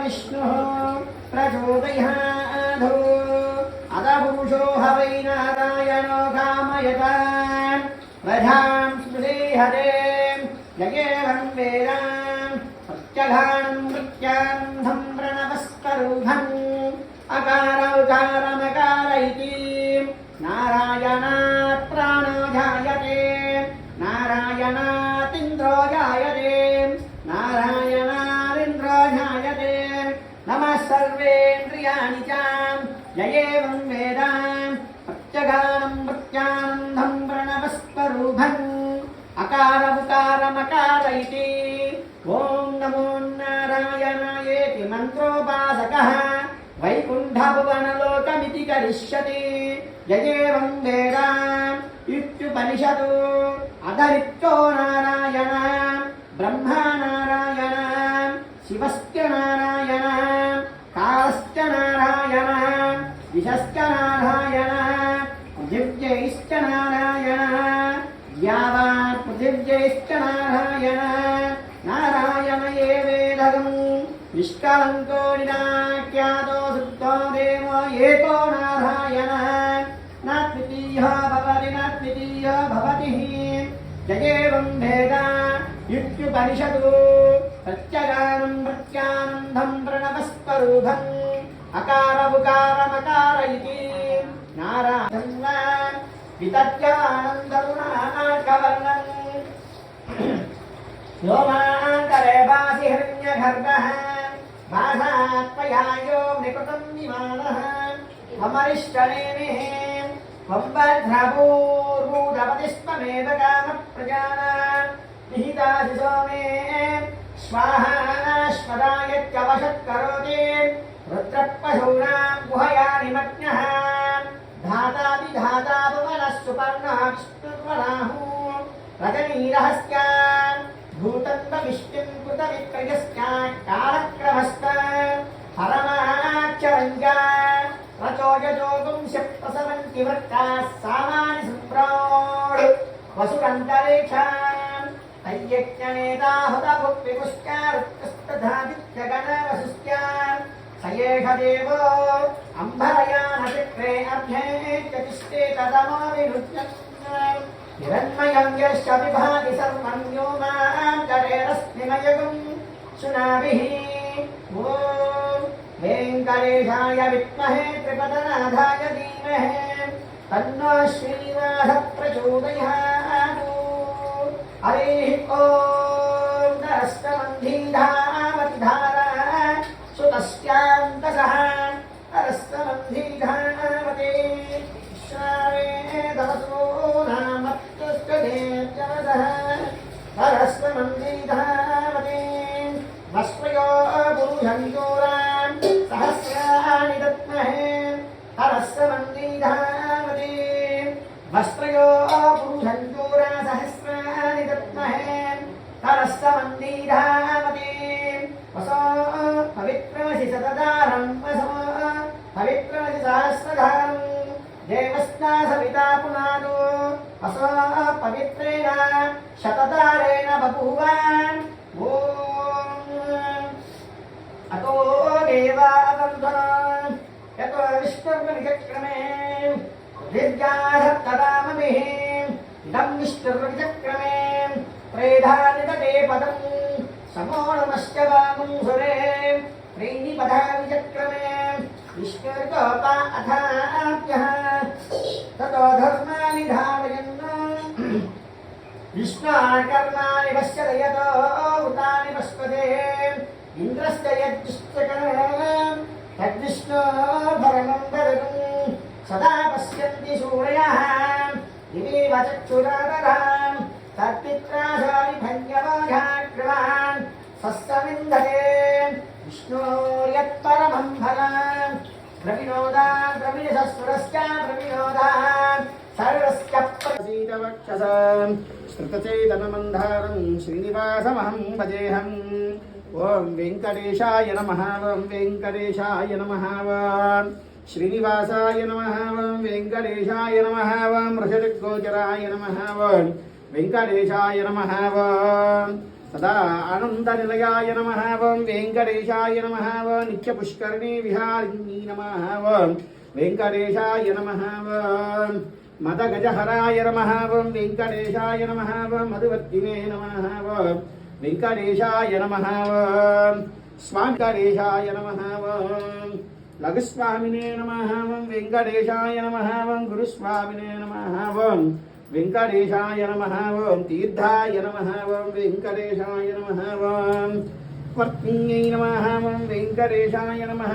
विष्णुः प्रचोदयाधो अदपुरुषो ह वै नारायणो कामयताम् प्रजां स्मृतिहरे ययेवं वेदान् प्रत्यघानं प्रत्यान्धं प्रणवस्करुभम् अकार उकारमकार इति नारायणात् प्राणो जायते नारायणातिन्द्रो जायते नारायणादिन्द्रो जायते नमः सर्वेन्द्रियाणि च ययेवं वेदान् प्रत्यगानं प्रत्यानन्दं प्रणवस्वरूपम् अकार उकारमकार इति ॐ नमो नारायणायेति मन्त्रोपासकः वैकुण्ठभुवनलोकमिति करिष्यति ययेवं वेदान् इत्युपनिषदु अधरित्यो नारायण ब्रह्मा नारायण शिवश्च नारायण कालश्च नारायण विशश्च नारायण पृथिव्यैश्च नारायण यावात् पृथिव्यैश्च नारायण नारायण एवेदगम् निष्कलङ्को निराख्यातो सुप्तो देवो एको नारायण न द्वितीयः भवति ययेवं वेदा इत्युपनिषदु प्रत्यगानं प्रत्यानन्दं प्रणवस्वरूपम् अकार उकारमकार इति नारायणं वितत्यानन्दरुणाकवर्णम् व्योमान्तरे वासि हिरण्यगर्भः भासात्मयायो निकृतं विमानः अमरिष्टनेमिः वम्बध्रभूर्भूतपतिस्त्वमेव कामप्रजानान् निहितासि सोमे स्वाहाश्वदायत्यवशत्करोति रुद्रपशूनां गुहया निमग्नः धाताभिधाता भुवनः सुपर्णः विष्णुर्वराहुः रजनीरहस्यान् भूतत्वविष्टिं कृतविक्रयस्यान् कालक्रमस्त परमाक्षरञ्जा रचोजोगुं शक्प्रसवन्ति वृत्ताः सामानि सम्प्राड् वसुरन्तरेक्षान् तय्यज्ञनेता हुतभुक्तिपुष्टारुत्कस्तधादित्यगणवसुस्त्यान् स एष देवो अम्भरयानचक्रे अभ्येत्यतिष्ठे तदमो विरुध्यन् हिरण्मयं यश्च विभाति सर्वं व्योमान्तरेरस्मिमयगुं सुनाभिः ॐ वेङ्कटेशाय विद्महे त्रिपदनाथाय धीमहि तन्नो श्रीनिवासः प्रचोदयात् हरिः ॐ नरस्तमन्धीधावति धारा सुतस्यान्तसः नरस्तमन्धीधावति श्रावेदवसो नामत्यस्य देवजनसः नरस्तमन्धीधावति वस्त्रयो पुरुषञ्जोरान् सहस्राणि दद्महे हरस्वमन्दिधावति वस्त्रयो पुरुषञ्जोरा सहस्राणि दद्महे हरस्वमन्दिधावति वसो पवित्रमसि सतदारं वसो पवित्रमसि सहस्रधारं देवस्ना सविता पुनादो वसो पवित्रेण शतदारेण बभूवान् अतो देवावन्धनं यतो विष्णुर्विचक्रमे दिव्याधत्तदामभिः इदं विष्णुर्विचक्रमे त्रेधानिदते पदं समो नमश्च वामुं सुरे त्रीणिपदा विचक्रमे विष्णुर्गोपा अथाभ्यः ततो धर्माणि धारयन् विष्णाकर्माणि पश्यदयतो उतानि पश्यते इन्द्रस्य यज्जुष्टकम् तद्विष्णो भरणं भरतं सदा पश्यन्ति सूर्यः दिवीव चक्षुरादरान् तत्पित्राशानि भञ्जवाघाग्रवान् सस्तमिन्धते विष्णोर्यत्परमं फलं प्रविनोदान् प्रविशस्वरस्य प्रविनोदान् सर्वस्य प्रसीदवक्षसाम् श्रुतचेतनमन्धारं श्रीनिवासमहं भजेऽहम् ओं वेंकटेशाय नमः ओं वेंकटेशाय नमः ओं श्रीनिवासाय नमः ओं वेंकटेशाय नमः ओं वृषदिग्गोचराय नमः ओं वेंकटेशाय नमः ओं सदा आनन्दनिलयाय नमः ओं वेङ्कटेशाय नमः ओं नित्यपुष्करिणी विहारिणी नमः ओं वेङ्कटेशाय नमः ओं मदगजहराय नमः ओं वेङ्कटेशाय नमः ओं मधुवर्तिने नमः ओं वेङ्कटेशाय नमः ओं स्वामिकटेशाय नमः ओं लघुस्वामिने नमः ओं वेङ्कटेशाय नमः ओं गुरुस्वामिने नमः ओं वेङ्कटेशाय नमः ओं तीर्थाय नमः ओं वेङ्कटेशाय नमः ओं वर्त्न्यै नमः ओं वेङ्कटेशाय नमः